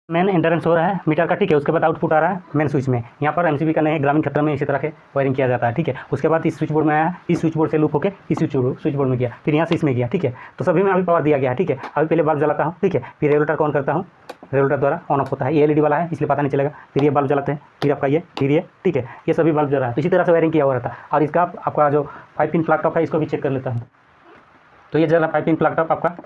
Main entrance हो रहा है मीटर का, ठीक है। उसके बाद आउटपुट आ रहा है मेन स्विच में। यहाँ पर एमसीबी का नहीं, ग्रामीण क्षेत्र में इसी तरह के वायरिंग किया जाता है, ठीक है। उसके बाद इस स्विच बोर्ड में आया, इस स्विच बोर्ड से लूप होकर इस स्विच बोर्ड में गया, फिर यहाँ से इसमें गया, ठीक है। तो सभी में अभी पावर दिया गया है, ठीक है। अभी पहले बल्ब जलाता हूँ, ठीक है, फिर रेगुलेटर को ऑन करता हूँ, रेगुलेटर द्वारा ऑन ऑफ होता है। ये एलईडी वाला है इसलिए पता नहीं चलेगा। फिर ये बल्ब जलाते हैं, फिर आपका ये, फिर ये, ठीक है। ये सभी बल्ब जल रहा है। तो इसी तरह से वायरिंग किया हुआ रहता है। और इसका आपका जो 5 पिन प्लग टॉप है इसको भी चेक कर लेता हूँ। तो ये जल रहा है 5 पिन प्लग टॉप आपका,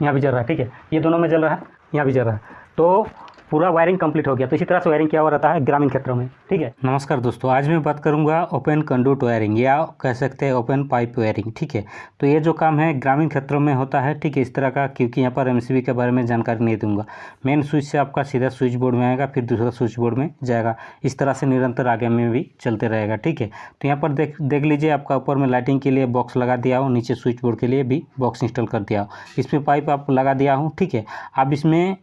यहाँ भी जल रहा है, ठीक है। ये दोनों में जल रहा है, यहाँ भी जल रहा है। तो पूरा वायरिंग कंप्लीट हो गया। तो इसी तरह से वायरिंग किया हुआ रहता है ग्रामीण क्षेत्रों में, ठीक है। नमस्कार दोस्तों, आज मैं बात करूंगा ओपन कंडक्ट वायरिंग या कह सकते हैं ओपन पाइप वायरिंग, ठीक है। तो ये जो काम है ग्रामीण क्षेत्रों में होता है, ठीक है, इस तरह का। क्योंकि यहाँ पर एमसीबी के बारे में जानकारी नहीं दूंगा। मेन स्विच से आपका सीधा स्विच बोर्ड में आएगा, फिर दूसरा स्विच बोर्ड में जाएगा। इस तरह से निरंतर आगे में भी चलते रहेगा, ठीक है। तो यहाँ पर देख लीजिए, आपका ऊपर में लाइटिंग के लिए बॉक्स लगा दिया हो, नीचे स्विच बोर्ड के लिए भी बॉक्स इंस्टॉल कर दिया हो। इसमें पाइप आप लगा दिया हूँ, ठीक है। अब इसमें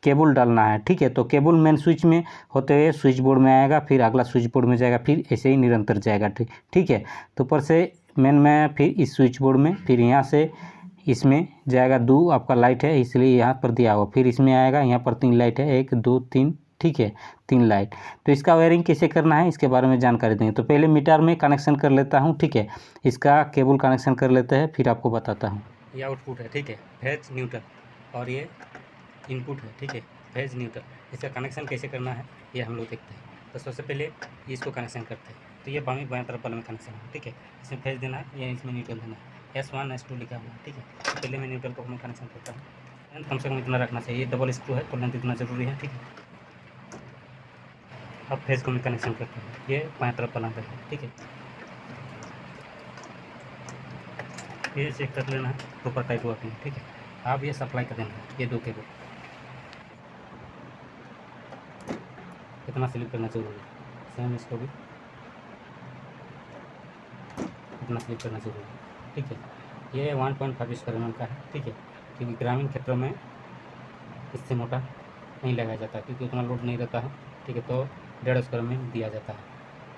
केबल डालना है, ठीक है। तो केबल मेन स्विच में होते हुए स्विच बोर्ड में आएगा, फिर अगला स्विच बोर्ड में जाएगा, फिर ऐसे ही निरंतर जाएगा, ठीक है। तो ऊपर से मेन में, फिर इस स्विच बोर्ड में, फिर यहाँ से इसमें जाएगा। 2 आपका लाइट है इसलिए यहाँ पर दिया हुआ, फिर इसमें आएगा। यहाँ पर 3 लाइट है, 1 2 3, ठीक है, 3 लाइट। तो इसका वायरिंग कैसे करना है इसके बारे में जानकारी देंगे। तो पहले मीटर में कनेक्शन कर लेता हूँ, ठीक है। इसका केबल कनेक्शन कर लेते हैं, फिर आपको बताता हूँ। ये आउटपुट है, ठीक है, फेज न्यूट्रल, और ये इनपुट है, ठीक है, फेज न्यूट्रल। इसका कनेक्शन कैसे करना है ये हम लोग देखते हैं। तो सबसे पहले इसको कनेक्शन करते हैं। तो ये बाएं तरफ वाले में कनेक्शन है, ठीक है। इसमें फेज देना है या इसमें न्यूट्रल देना है। S1 S2 लिखा हुआ है, ठीक है। तो पहले मैं न्यूट्रल को अपने कनेक्शन करता हूँ। कम से कम इतना रखना चाहिए, ये डबल स्क्रू है तो लेंथ इतना ज़रूरी है, ठीक है। अब फेज को मैं कनेक्शन करता हूँ, ये बाएं तरफ वाला है, ठीक है। ये चेक कर लेना है प्रॉपर टाइप वर्किंग, ठीक है। अब ये सप्लाई कर देना है, ये 2 केबल इतना स्लिप करना जरूरी है। सेम इसको भी इतना स्लिप करना जरूरी है, ठीक है। ये 1.5 स्क्वायर mm का है, ठीक है। क्योंकि ग्रामीण क्षेत्रों में इससे मोटा नहीं लगाया जाता क्योंकि उतना लोड नहीं रहता है, ठीक है। तो 1.5 स्क्वायर में दिया जाता है।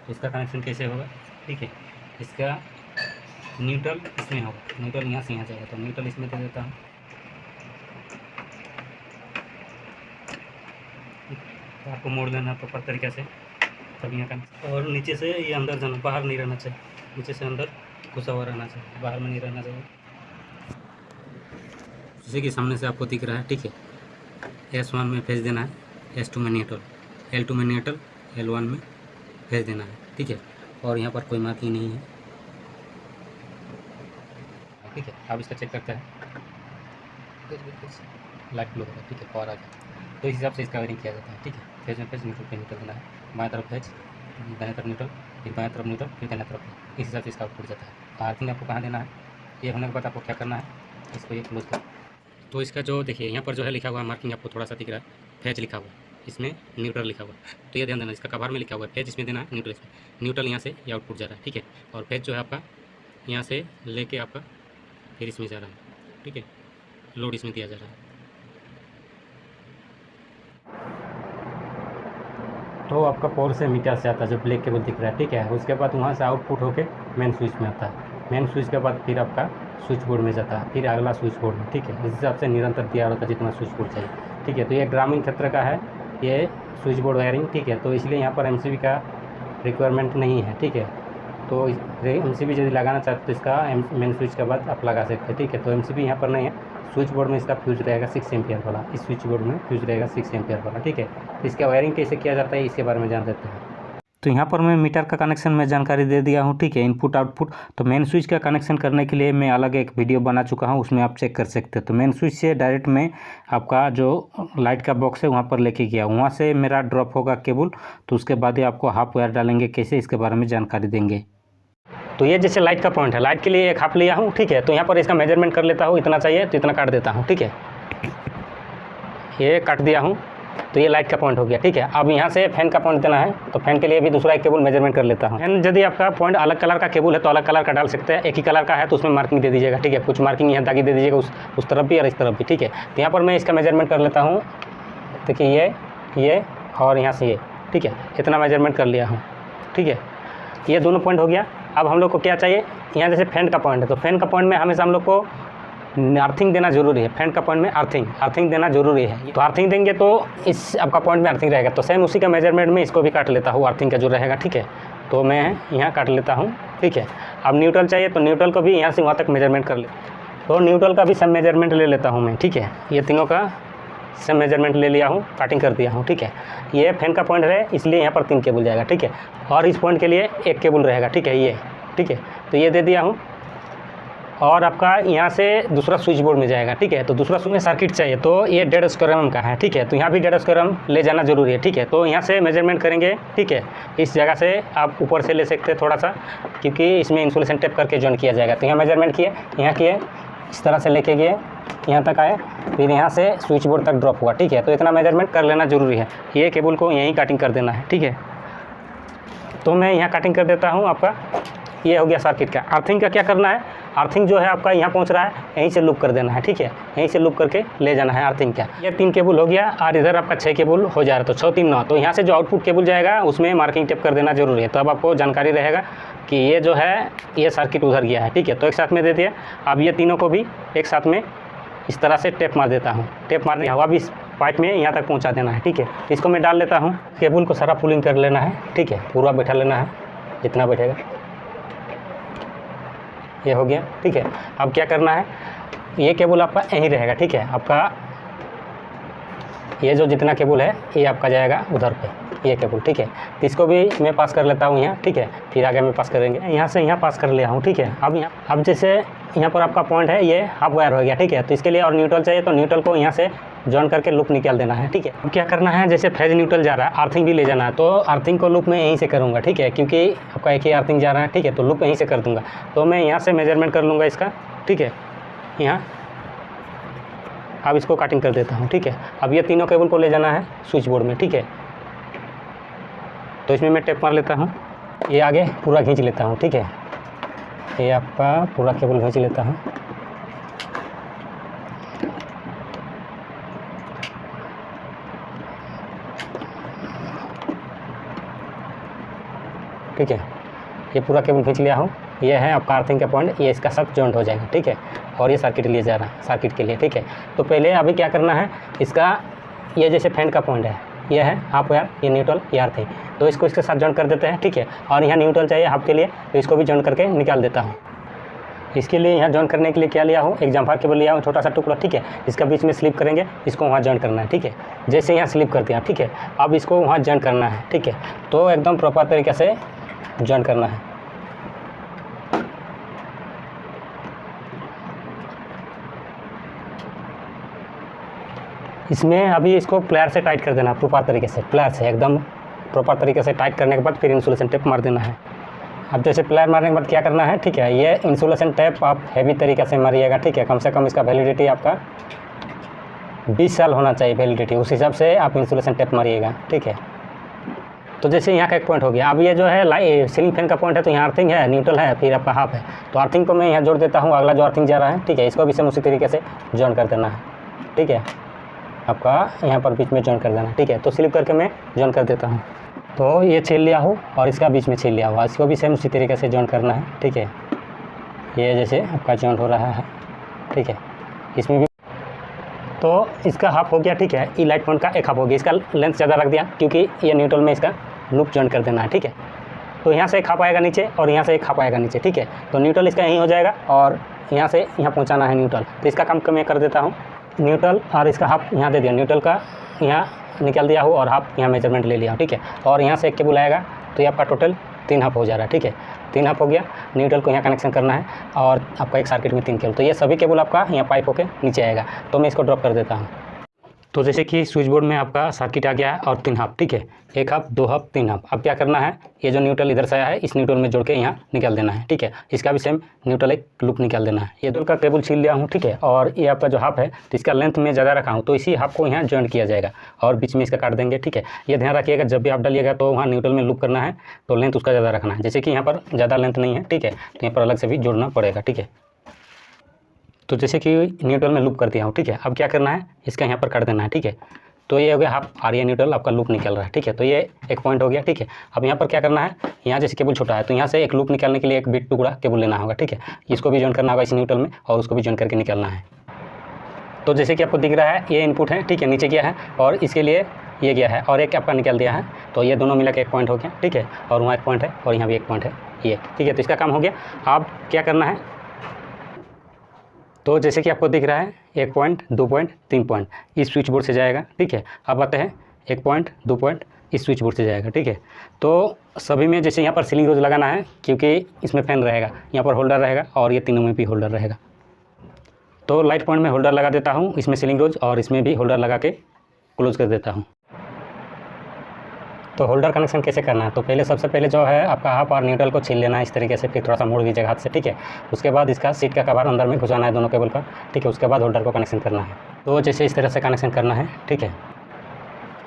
तो इसका कनेक्शन कैसे होगा, ठीक है। इसका न्यूट्रल इसमें होगा, न्यूट्रल यहाँ से यहाँ जाएगा, तो न्यूट्रल इसमें दे देता हूँ। तो आपको मोड़ लेना प्रॉपर तरीके से तब यहाँ का। और नीचे से ये अंदर जाना, बाहर नहीं रहना चाहिए। नीचे से अंदर घुसा हुआ रहना चाहिए, बाहर में नहीं रहना चाहिए। जैसे कि सामने से आपको दिख रहा है, ठीक है। S1 में फेज देना है, S2 में न्यूट्रल, L2 में न्यूट्रल, L1 में फेज देना है, ठीक है। और यहाँ पर कोई मार्किंग नहीं है, ठीक है। आप इसका चेक करते हैं, लाइट फ्लो होगा, ठीक है, पावर आ गया। तो इस हिसाब से इसका वायरिंग किया जाता है, ठीक है। फेज में फेज, न्यूट्रल पे न्यूट्रल देना है। बाएं तरफ फेज, दाएं तरफ न्यूट्रल, फिर बाएं तरफ न्यूट्रल, फिर दाएं तरफ। इस हिसाब से इसका आउटपुट जाता है। आर्थिंग आपको कहाँ देना है, ये होने के बाद आपको क्या करना है, इसको ये क्लोज कर। तो इसका जो देखिए यहाँ पर जो है लिखा हुआ है मार्किंग, आपको थोड़ा सा दिख रहा है, फेज लिखा हुआ है, इसमें न्यूट्रल लिखा हुआ है। तो ये ध्यान देना, इसका कवर में लिखा हुआ है फेज इसमें देना है, न्यूट्रल इसमें। न्यूट्रल यहाँ से ये आउटपुट जा रहा है, ठीक है। और फेज जो है आपका यहाँ से लेके आपका फिर इसमें जा रहा है, ठीक है। लोड इसमें दिया जा रहा है। तो आपका पावर से मीटर से आता है, जो ब्लैक केबल दिख रहा है, ठीक है। उसके बाद वहाँ से आउटपुट होके मेन स्विच में आता है। मेन स्विच के बाद फिर आपका स्विच बोर्ड में जाता है, फिर अगला स्विच बोर्ड में, ठीक है। इस हिसाब से निरंतर दिया रहता है जितना स्विच बोर्ड चाहिए, ठीक है। तो ये ग्रामीण क्षेत्र का है ये स्विच बोर्ड वायरिंग, ठीक है। तो इसलिए यहाँ पर एमसीबी का रिक्वायरमेंट नहीं है, ठीक है। तो एमसीबी यदि लगाना चाहते तो इसका मेन स्विच के बाद आप लगा सकते हैं, ठीक है। तो एमसीबी यहाँ पर नहीं है। स्विच बोर्ड में इसका फ्यूज रहेगा 6 एम्पियर वाला, इस स्विच बोर्ड में फ्यूज रहेगा 6 एम्पियर वाला, ठीक है। तो इसका वायरिंग कैसे किया जाता है इसके बारे में जान देते हैं। तो यहाँ पर मैं मीटर का कनेक्शन में जानकारी दे दिया हूँ, ठीक है, इनपुट आउटपुट। तो मेन स्विच का कनेक्शन करने के लिए मैं अलग एक वीडियो बना चुका हूँ, उसमें आप चेक कर सकते हैं। तो मेन स्विच से डायरेक्ट में आपका जो लाइट का बॉक्स है वहाँ पर लेके गया, वहाँ से मेरा ड्रॉप होगा केबल। तो उसके बाद ही आपको हाफ वायर डालेंगे कैसे, इसके बारे में जानकारी देंगे। तो ये जैसे लाइट का पॉइंट है, लाइट के लिए एक हाफ लिया हूँ, ठीक है। तो यहाँ पर इसका मेजरमेंट कर लेता हूँ, इतना चाहिए तो इतना काट देता हूँ, ठीक है। ये काट दिया हूँ, तो ये लाइट का पॉइंट हो गया, ठीक है। अब यहाँ से फैन का पॉइंट देना है, तो फैन के लिए भी दूसरा एक केबल मेजरमेंट कर लेता हूँ। फैन यदि आपका पॉइंट अलग कलर का केबल है तो अलग कलर का डाल सकते हैं, एक ही कलर का है तो उसमें मार्किंग दे दीजिएगा, ठीक है। कुछ मार्किंग यहाँ ताकि दे दीजिएगा उस तरफ भी और इस तरफ भी, ठीक है। तो यहाँ पर मैं इसका मेजरमेंट कर लेता हूँ, देखिए ये और यहाँ से ये, ठीक है। इतना मेजरमेंट कर लिया हूँ, ठीक है। ये दोनों पॉइंट हो गया। अब हम लोग को क्या चाहिए, यहाँ जैसे फैन का पॉइंट है तो फैन का पॉइंट में हमेशा हम लोग को अर्थिंग देना जरूरी है। फैन का पॉइंट में अर्थिंग देना जरूरी है। तो अर्थिंग देंगे तो इस आपका पॉइंट में अर्थिंग रहेगा। तो सेम उसी का मेजरमेंट में इसको भी काट लेता हूँ, अर्थिंग का जो रहेगा, ठीक है। तो मैं यहाँ काट लेता हूँ, ठीक है। अब न्यूट्रल चाहिए तो न्यूट्रल को भी यहाँ से वहाँ तक मेजरमेंट कर ले। तो न्यूट्रल का भी सब मेजरमेंट ले लेता हूँ मैं, ठीक है। ये तीनों का सब मेजरमेंट ले लिया हूँ, काटिंग कर दिया हूँ, ठीक है। ये फैन का पॉइंट है, इसलिए यहाँ पर 3 केबल जाएगा, ठीक है। और इस पॉइंट के लिए 1 केबल रहेगा, ठीक है, ये, ठीक है। तो ये दे दिया हूँ। और आपका यहाँ से दूसरा स्विच बोर्ड में जाएगा, ठीक है। तो दूसरा स्विच में सर्किट चाहिए, तो ये 1.5 स्क्वायर mm का है, ठीक है। तो यहाँ भी 1.5 स्क्वायर mm ले जाना जरूरी है, ठीक है। तो यहाँ से मेजरमेंट करेंगे, ठीक है। इस जगह से आप ऊपर से ले सकते हैं थोड़ा सा, क्योंकि इसमें इंसुलेशन टेप करके जॉइन किया जाएगा। तो यहाँ मेजरमेंट किए, यहाँ किए, इस तरह से लेके गए, यहाँ तक आए, फिर यहाँ से स्विच बोर्ड तक ड्रॉप हुआ, ठीक है। तो इतना मेजरमेंट कर लेना जरूरी है। ये केबल को यहीं काटिंग कर देना है, ठीक है। तो मैं यहाँ काटिंग कर देता हूँ। आपका ये हो गया सर्किट का। अर्थिंग का क्या करना है, अर्थिंग जो है आपका यहाँ पहुँच रहा है, यहीं से लूप कर देना है, ठीक है। यहीं से लूप करके ले जाना है अर्थिंग का। ये 3 केबल हो गया और इधर आपका 6 केबल हो जा रहा है, तो 6 3 9। तो यहाँ से जो आउटपुट केबल जाएगा उसमें मार्किंग टेप कर देना जरूरी है। तो अब आपको जानकारी रहेगा कि ये जो है ये सर्किट उधर गया है, ठीक है। तो एक साथ में दे दिया। अब ये तीनों को भी एक साथ में इस तरह से टेप मार देता हूँ। टेप मारने हवा भी इस पाइप में यहाँ तक पहुँचा देना है, ठीक है। इसको मैं डाल लेता हूँ। केबल को सारा पुलिंग कर लेना है, ठीक है। पूरा बैठा लेना है जितना बैठेगा। ये हो गया, ठीक है। अब क्या करना है, ये केबल आपका यहीं रहेगा, ठीक है। आपका ये जो जितना केबल है ये आपका जाएगा उधर पे, ये केबल, ठीक है। तो इसको भी मैं पास कर लेता हूँ यहाँ, ठीक है। फिर आगे मैं पास करेंगे, यहाँ से यहाँ पास कर लिया हूँ, ठीक है। अब जैसे यहाँ पर आपका पॉइंट है, ये हाफ वायर हो गया, ठीक है। तो इसके लिए और न्यूट्रल चाहिए, तो न्यूट्रल को यहाँ से जॉइन करके लूप निकाल देना है, ठीक है। अब क्या करना है, जैसे फेज न्यूट्रल जा रहा है, अर्थिंग भी ले जाना है, तो अर्थिंग को लूप में यहीं से करूँगा, ठीक है। क्योंकि आपका एक ही अर्थिंग जा रहा है, ठीक है। तो लूप यहीं से कर दूँगा। तो मैं यहाँ से मेजरमेंट कर लूँगा इसका, ठीक है। यहाँ अब इसको काटिंग कर देता हूँ, ठीक है। अब ये तीनों केबल को ले जाना है स्विच बोर्ड में, ठीक है। तो इसमें मैं टेप मार लेता हूँ, ये आगे पूरा खींच लेता हूँ, ठीक है। ये आपका पूरा केबल खींच लेता हूँ, ठीक है। ये पूरा केबल खींच लिया हूँ। ये है आपका अर्थिंग का पॉइंट, ये इसका साथ जॉइंट हो जाएगा, ठीक है। और ये सर्किट लिए जा रहा है, सर्किट के लिए, ठीक है। तो पहले अभी क्या करना है, इसका ये जैसे फैन का पॉइंट है, ये है हाफ वायर, ये न्यूट्रल, ये अर्थिंग। तो इसको इसके साथ जॉइंट कर देते हैं, ठीक है। और यहाँ न्यूट्रल चाहिए हाफ के लिए, तो इसको भी जॉइंट करके निकाल देता हूँ। इसके लिए यहाँ जॉइन करने के लिए क्या लिया हूँ, एक जम्फर केबल लिया हूँ, छोटा सा टुकड़ा, ठीक है। इसका बीच में स्लिप करेंगे, इसको वहाँ जॉइन करना है, ठीक है। जैसे यहाँ स्लिप करते हैं, ठीक है। अब इसको वहाँ जॉइन करना है, ठीक है। तो एकदम प्रॉपर तरीके से जॉइन करना है। इसमें अभी इसको प्लेयर से टाइट कर देना है, प्रॉपर तरीके से, प्लेयर से एकदम प्रॉपर तरीके से टाइट करने के बाद फिर इंसुलेशन टेप मार देना है। अब जैसे प्लेयर मारने के बाद क्या करना है, ठीक है। ये इंसुलेशन टेप आप हैवी तरीके से मारिएगा, ठीक है। कम से कम इसका वैलिडिटी आपका 20 साल होना चाहिए वैलिडिटी, उस हिसाब से आप इंसुलेशन टेप मारिएगा, ठीक है। तो जैसे यहाँ का एक पॉइंट हो गया। अब ये जो है सीलिंग फैन का पॉइंट है, तो यहाँ अर्थिंग है, न्यूट्रल है, फिर आपका हाफ है। तो अर्थिंग को मैं यहाँ जोड़ देता हूँ, अगला जो अर्थिंग जा रहा है, ठीक है। इसको भी सेम उसी तरीके से जॉइन कर देना है, ठीक है। आपका यहाँ पर बीच में जॉइन कर देना, ठीक है। तो स्लिप करके मैं जॉइन कर देता हूँ। तो ये छील लिया हो और इसका बीच में छील लिया हुआ, इसको भी सेम उसी तरीके से जॉइन करना है, ठीक है। ये जैसे आपका जॉइंट हो रहा है, ठीक है। इसमें भी तो इसका हाफ हो गया, ठीक है। ई लाइट पॉइंट का एक हाफ हो गया, इसका लेंथ ज़्यादा रख दिया क्योंकि ये न्यूट्रल में इसका लूप जॉइन कर देना है, ठीक है। तो यहाँ से एक हाफ आएगा नीचे और यहाँ से एक हाफ आएगा नीचे, ठीक है। तो न्यूट्रल इसका यहीं हो जाएगा और यहाँ से यहाँ पहुँचाना है न्यूट्रल। तो इसका काम मैं कर देता हूँ, न्यूट्रल और इसका हाफ यहाँ दे दिया, न्यूट्रल का यहाँ निकाल दिया हो और हाफ यहाँ मेजरमेंट ले लिया, ठीक है। और यहाँ से एक केबल आएगा, तो ये आपका टोटल 3 हाफ हो जा रहा है, ठीक है। 3 हाफ हो गया। न्यूट्रल को यहाँ कनेक्शन करना है और आपका एक सर्किट में 3 केबल। तो ये सभी केबल आपका यहाँ पाइप होके नीचे आएगा। तो मैं इसको ड्रॉप कर देता हूँ। तो जैसे कि स्विच बोर्ड में आपका सर्किट आ गया है और 3 हाफ, ठीक है। 1 हाफ, 2 हाफ, 3 हाफ। अब क्या करना है, ये जो न्यूट्रल इधर से आया है, इस न्यूट्रल में जोड़ के यहाँ निकाल देना है, ठीक है। इसका भी सेम न्यूट्रल एक लूप निकाल देना है। ये 2 का केबल छील लिया हूँ, ठीक है। और ये आपका जो हाफ है, तो इसका लेंथ में ज़्यादा रखा हूँ, तो इसी हाफ को यहाँ जॉइंट किया जाएगा और बीच में इसका काट देंगे, ठीक है। ये ध्यान रखिएगा, जब भी आप डालिएगा तो वहाँ न्यूट्रल में लूप करना है, तो लेंथ उसका ज़्यादा रखना है। जैसे कि यहाँ पर ज़्यादा लेंथ नहीं है, ठीक है। तो यहाँ पर अलग से भी जोड़ना पड़ेगा, ठीक है। तो जैसे कि न्यूट्रल में लूप कर दिया हूँ, ठीक है। अब क्या करना है, इसका यहाँ पर काट देना है, ठीक है। तो ये हो गया हाफ, और ये न्यूट्रल आपका लूप निकल रहा है, ठीक है। तो ये एक पॉइंट हो गया, ठीक है। अब यहाँ पर क्या करना है, यहाँ जैसे केबल छोटा है तो यहाँ से एक लूप निकालने के लिए एक बिट टुकड़ा केबल लेना होगा, ठीक है। इसको भी जॉइन करना होगा इस न्यूट्रल में और उसको भी जॉइन करके निकालना है। तो जैसे कि आपको दिख रहा है ये इनपुट है, ठीक है, नीचे गया है और इसके लिए ये गया है और एक आपका निकल दिया है, तो ये दोनों मिला के एक पॉइंट हो गया, ठीक है। और वहाँ एक पॉइंट है और यहाँ भी एक पॉइंट है ये, ठीक है। तो इसका काम हो गया। अब क्या करना है, तो जैसे कि आपको दिख रहा है 1 पॉइंट 2 पॉइंट 3 पॉइंट इस स्विच बोर्ड से जाएगा, ठीक है। अब आते हैं 1 पॉइंट 2 पॉइंट इस स्विच बोर्ड से जाएगा, ठीक है। तो सभी में जैसे यहाँ पर सीलिंग रोज लगाना है क्योंकि इसमें फैन रहेगा, यहाँ पर होल्डर रहेगा और ये तीनों में भी होल्डर रहेगा। तो लाइट पॉइंट में होल्डर लगा देता हूँ, इसमें सीलिंग रोज और इसमें भी होल्डर लगा के क्लोज कर देता हूँ। तो होल्डर कनेक्शन कैसे करना है, तो पहले सबसे पहले जो है आपका हाफ और न्यूट्रल को छील लेना है इस तरीके से, फिर थोड़ा सा मोड़ दीजिएगा हाथ से, ठीक है। उसके बाद इसका सीट का कवर अंदर में घुसाना है दोनों केबल का, ठीक है। उसके बाद होल्डर को कनेक्शन करना है। तो जैसे इस तरह से कनेक्शन करना है, ठीक है।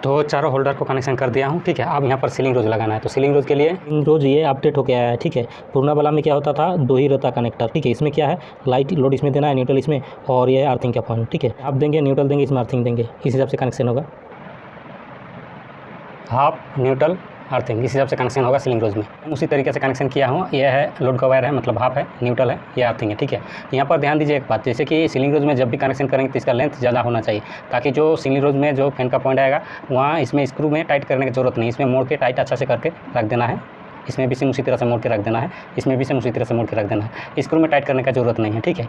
तो चारों होल्डर को कनेक्शन कर दिया हूँ, ठीक है। अब यहाँ पर सीलिंग रोज लगाना है। तो सीलिंग रोज के लिए सीलिंग रोज ये अपडेट हो गया है, ठीक है। पुराना वाला में क्या होता था, 2 ही रहता कनेक्टर, ठीक है। इसमें क्या है, लाइट लोड इसमें देना है, न्यूट्रल इसमें, और ये अर्थिंग का पॉइंट, ठीक है। आप देंगे न्यूट्रल देंगे, इसमें अर्थिंग देंगे, इस हिसाब से कनेक्शन होगा। हाफ न्यूट्रल अर्थिंग इस हिसाब से कनेक्शन होगा सीलिंग रोज में। उसी तरीके से कनेक्शन किया हूँ। ये है लोड का वायर है, मतलब हाफ है, न्यूट्रल है, ये अर्थिंग है, ठीक है। यहाँ पर ध्यान दीजिए एक बात, जैसे कि सीलिंग रोज में जब भी कनेक्शन करेंगे तो इसका लेंथ ज़्यादा होना चाहिए, ताकि जो सीलिंग रोज में जो फैन का पॉइंट आएगा वहाँ इसमें स्क्रू में टाइट करने की जरूरत नहीं, इसमें मोड़ के टाइट अच्छा से करके रख देना है। इसमें भी सेम उसी तरह से मोड़ के रख देना है, इसमें भी सेम उसी तरह से मोड़ के रख देना है, स्क्रू में टाइट करने का जरूरत नहीं है, ठीक है।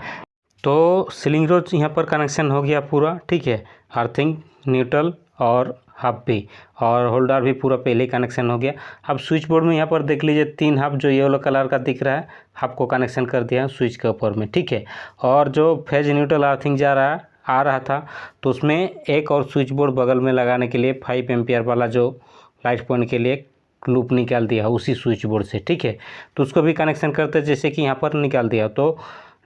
तो सीलिंग रोज यहाँ पर कनेक्शन हो गया पूरा, ठीक है। अर्थिंग, न्यूट्रल और हाफ भी, और होल्डर भी पूरा पहले ही कनेक्शन हो गया। अब स्विच बोर्ड में यहाँ पर देख लीजिए 3 हाफ जो येलो कलर का दिख रहा है, हाफ को कनेक्शन कर दिया स्विच के ऊपर में, ठीक है। और जो फेज न्यूट्रल अर्थिंग आ रहा था तो उसमें एक और स्विच बोर्ड बगल में लगाने के लिए 5 एम्पियर वाला जो लाइट पॉइंट के लिए लूप निकाल दिया उसी स्विच बोर्ड से, ठीक है। तो उसको भी कनेक्शन करते जैसे कि यहाँ पर निकाल दिया, तो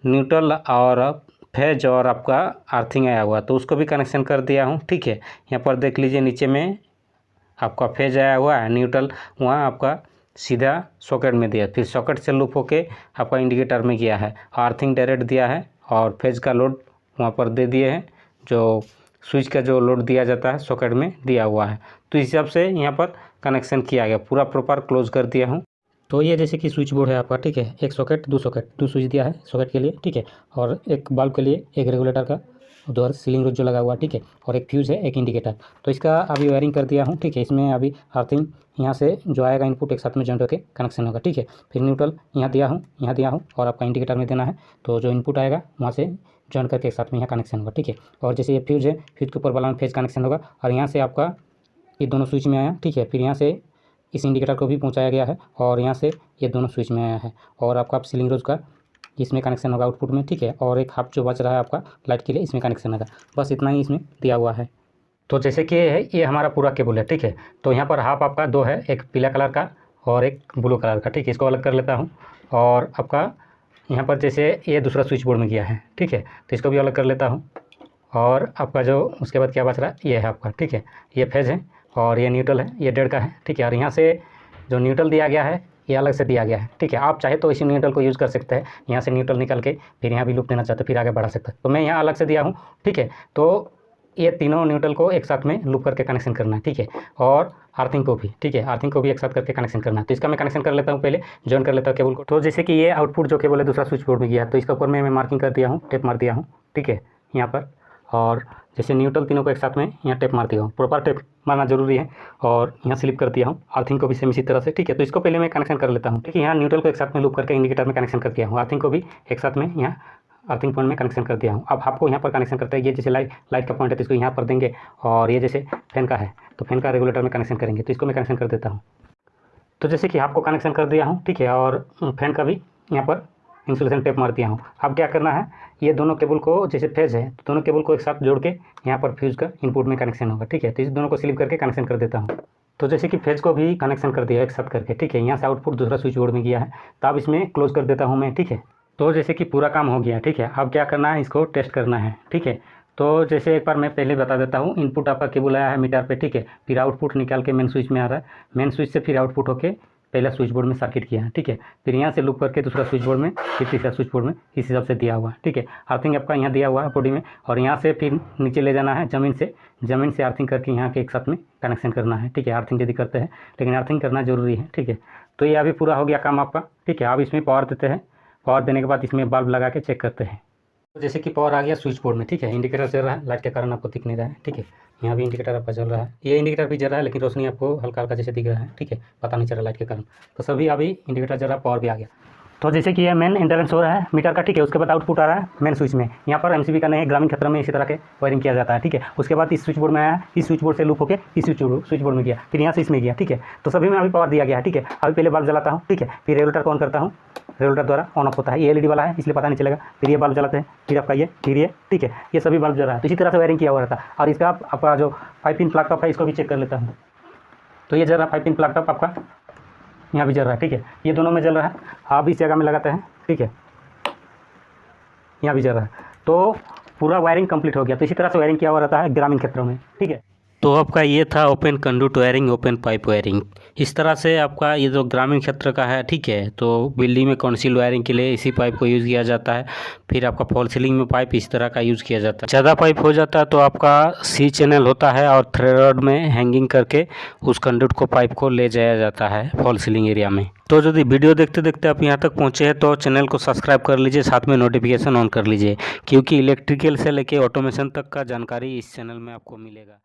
न्यूट्रल और फेज और आपका अर्थिंग आया हुआ, तो उसको भी कनेक्शन कर दिया हूँ, ठीक है। यहाँ पर देख लीजिए नीचे में आपका फेज आया हुआ है, न्यूट्रल वहाँ आपका सीधा सॉकेट में दिया, फिर सॉकेट से लूप होके आपका इंडिकेटर में गया है, अर्थिंग डायरेक्ट दिया है और फेज का लोड वहाँ पर दे दिए हैं, जो स्विच का जो लोड दिया जाता है सॉकेट में दिया हुआ है। तो इस हिसाब से यहाँ पर कनेक्शन किया गया, पूरा प्रॉपर क्लोज कर दिया हूँ। तो ये जैसे कि स्विच बोर्ड है आपका, ठीक है। एक सॉकेट 2 सॉकेट 2 स्विच दिया है सॉकेट के लिए, ठीक है। और एक बल्ब के लिए, एक रेगुलेटर का उधर सीलिंग रोज जो लगा हुआ, ठीक है। और एक फ्यूज़ है, एक इंडिकेटर। तो इसका अभी वायरिंग कर दिया हूँ, ठीक है। इसमें अभी अर्थिंग यहाँ से जो आएगा इनपुट एक साथ में जॉइंट होकर कनेक्शन होगा, ठीक है। फिर न्यूट्रल यहाँ दिया हूँ और आपका इंडिकेटर में देना है, तो जो इनपुट आएगा वहाँ से जॉइंट करके एक साथ में यहाँ कनेक्शन होगा, ठीक है। और जैसे ये फ्यूज़ है, फ्यूज़ के ऊपर वाला में फेज कनेक्शन होगा और यहाँ से आपका ये दोनों स्विच में आया, ठीक है। फिर यहाँ से इस इंडिकेटर को भी पहुंचाया गया है और यहाँ से ये दोनों स्विच में आया है और आपका सीलिंग रोज का इसमें कनेक्शन होगा आउटपुट में, ठीक है। और एक हाफ जो बच रहा है आपका लाइट के लिए, इसमें कनेक्शन होगा। बस इतना ही इसमें दिया हुआ है। तो जैसे कि ये हमारा पूरा केबल है, ठीक है। तो यहाँ पर हाफ आपका 2 है, एक पीला कलर का और एक ब्लू कलर का, ठीक है। इसको अलग कर लेता हूँ। और आपका यहाँ पर जैसे ये दूसरा स्विच बोर्ड में गया है, ठीक है। तो इसको भी अलग कर लेता हूँ। और आपका जो उसके बाद क्या बच रहा है, ये है आपका, ठीक है। ये फेज है और ये न्यूट्रल है, ये 1.5 का है, ठीक है। और यहाँ से जो न्यूट्रल दिया गया है ये अलग से दिया गया है, ठीक है। आप चाहे तो इसी न्यूट्रल को यूज़ कर सकते हैं, यहाँ से न्यूट्रल निकल के फिर यहाँ भी लूप देना चाहते फिर आगे बढ़ा सकते हैं, तो मैं यहाँ अलग से दिया हूँ, ठीक है। तो ये तीनों न्यूट्रल को एक साथ में लूप करके कनेक्शन करना है, ठीक है। और अर्थिंग को भी, ठीक है, अर्थिंग को भी एक साथ करके कनेक्शन करना है। तो इसका मैं कनेक्शन कर लेता हूँ, पहले जॉइन कर लेता हूँ केबल को। तो जैसे कि ये आउटपुट जो केबल है दूसरा स्विच बोर्ड में गया, तो इसका ऊपर मैं मार्किंग कर दिया हूँ, टेप मार दिया हूँ, ठीक है, यहाँ पर। और जैसे न्यूट्रल तीनों को एक साथ में यहाँ टेप मार दिया हूँ, प्रॉपर टेप मारना जरूरी है। और यहाँ स्लिप कर दिया हूँ, अर्थिंग को भी सेम इसी तरह से, ठीक है। तो इसको पहले मैं कनेक्शन कर लेता हूँ, ठीक है। यहाँ न्यूट्रल को एक साथ में लूप करके इंडिकेटर में कनेक्शन कर दिया हूँ, अर्थिंग को भी एक साथ में यहाँ अर्थिंग पॉइंट में कनेक्शन कर दिया हूँ। अब आपको यहाँ पर कनेक्शन करते हैं, ये जैसे लाइट का पॉइंट है तो इसको यहाँ पर देंगे, और ये जैसे फैन का है तो फैन का रेगुलेटर में कनेक्शन करेंगे, तो इसको मैं कनेक्शन कर देता हूँ। तो जैसे कि आपको कनेक्शन कर दिया हूँ, ठीक है। और फैन का भी यहाँ पर इंसुलेशन टेप मार दिया हूँ। अब क्या करना है, ये दोनों केबल को, जैसे फेज है तो दोनों केबल को एक साथ जोड़ के यहाँ पर फ्यूज़ का इनपुट में कनेक्शन होगा, ठीक है। तो इस दोनों को स्लिप करके कनेक्शन कर देता हूँ। तो जैसे कि फेज को भी कनेक्शन कर दिया एक साथ करके, ठीक है। यहाँ से आउटपुट दूसरा स्विच बोर्ड में गया है, तो अब इसमें क्लोज कर देता हूँ मैं, ठीक है। तो जैसे कि पूरा काम हो गया, ठीक है। अब क्या करना है, इसको टेस्ट करना है, ठीक है। तो जैसे एक बार मैं पहले बता देता हूँ, इनपुट आपका केबल आया है मीटर पे, ठीक है। फिर आउटपुट निकाल के मेन स्विच में आ रहा है, मेन स्विच से फिर आउटपुट होके पहला स्विच बोर्ड में सर्किट किया है, ठीक है। फिर यहाँ से लूप करके दूसरा स्विच बोर्ड में, फिर तीसरा स्विच बोर्ड में, इस हिसाब से दिया हुआ है, ठीक है। अर्थिंग आपका यहाँ दिया हुआ है बॉडी में, और यहाँ से फिर नीचे ले जाना है ज़मीन से अर्थिंग करके यहाँ के एक साथ में कनेक्शन करना है, ठीक है। अर्थिंग यदि करते हैं, लेकिन अर्थिंग करना जरूरी है, ठीक है। तो ये अभी पूरा हो गया काम आपका, ठीक है। अब इसमें पावर देते हैं, पावर देने के बाद इसमें बल्ब लगा के चेक करते हैं। तो जैसे कि पावर आ गया स्विच बोर्ड में, ठीक है। इंडिकेटर चल रहा है, लाइट के कारण आपको दिख नहीं रहा है, ठीक है। यहाँ भी इंडिकेटर आपका जल रहा है, ये इंडिकेटर भी जल रहा है, लेकिन रोशनी आपको हल्का हल्का जैसे दिख रहा है, ठीक है। पता नहीं चल रहा लाइट के कारण। तो सभी अभी इंडिकेटर जल रहा है, पावर भी आ गया। तो जैसे कि ये मेन इंटरफेरेंस हो रहा है मीटर का, ठीक है। उसके बाद आउटपुट आ रहा है मेन स्विच में। यहाँ पर एमसीबी का नहीं, ग्रामीण क्षेत्र में इसी तरह के वायरिंग किया जाता है, ठीक है। उसके बाद इस स्विच बोर्ड में आया, इस स्विच बोर्ड से लूप होकर इस स्विच बोर्ड में गया, फिर यहाँ से इसमें गया, ठीक है। तो सभी में अभी पावर दिया गया है, ठीक है। अभी पहले बल्ब जलाता हूँ, ठीक है। फिर रेगुलेटर को ऑन करता हूँ, रेगुलेटर द्वारा ऑन ऑफ होता है। ये एलईडी वाला है, इसलिए पता नहीं चलेगा। फिर ये बल्ब जलाते हैं, फिर आपका ये, फिर ये, ठीक है। ये सभी बल्ब जल रहा है। तो इसी तरह से वायरिंग किया हुआ रहता है। और इसका आपका जो 5 पिन प्लग टॉप है, इसको भी चेक कर लेता हूँ। तो ये जल रहा है 5 पिन प्लग टॉप आपका, यहाँ भी जल रहा है, ठीक है। ये दोनों में जल रहा है। आप इस जगह में लगाते हैं, ठीक है। यहाँ भी जल रहा है। तो पूरा वायरिंग कंप्लीट हो गया। तो इसी तरह से वायरिंग किया हुआ रहता है ग्रामीण क्षेत्रों में, ठीक है। तो आपका ये था open conduct wiring, open pipe wiring. इस तरह से आपका ये जो ग्रामीण क्षेत्र का है, ठीक है। तो बिल्डिंग में कॉन्सिल वायरिंग के लिए इसी पाइप को यूज़ किया जाता है। फिर आपका फॉल सीलिंग में पाइप इस तरह का यूज़ किया जाता है। ज़्यादा पाइप हो जाता है तो आपका सी चैनल होता है, और थ्रेड में हैंगिंग करके उस कंडक्ट को, पाइप को ले जाया जाता है फॉल सीलिंग एरिया में। तो यदि वीडियो देखते देखते आप यहाँ तक पहुँचे हैं तो चैनल को सब्सक्राइब कर लीजिए, साथ में नोटिफिकेशन ऑन कर लीजिए, क्योंकि इलेक्ट्रिकल से लेके ऑटोमेशन तक का जानकारी इस चैनल में आपको मिलेगा।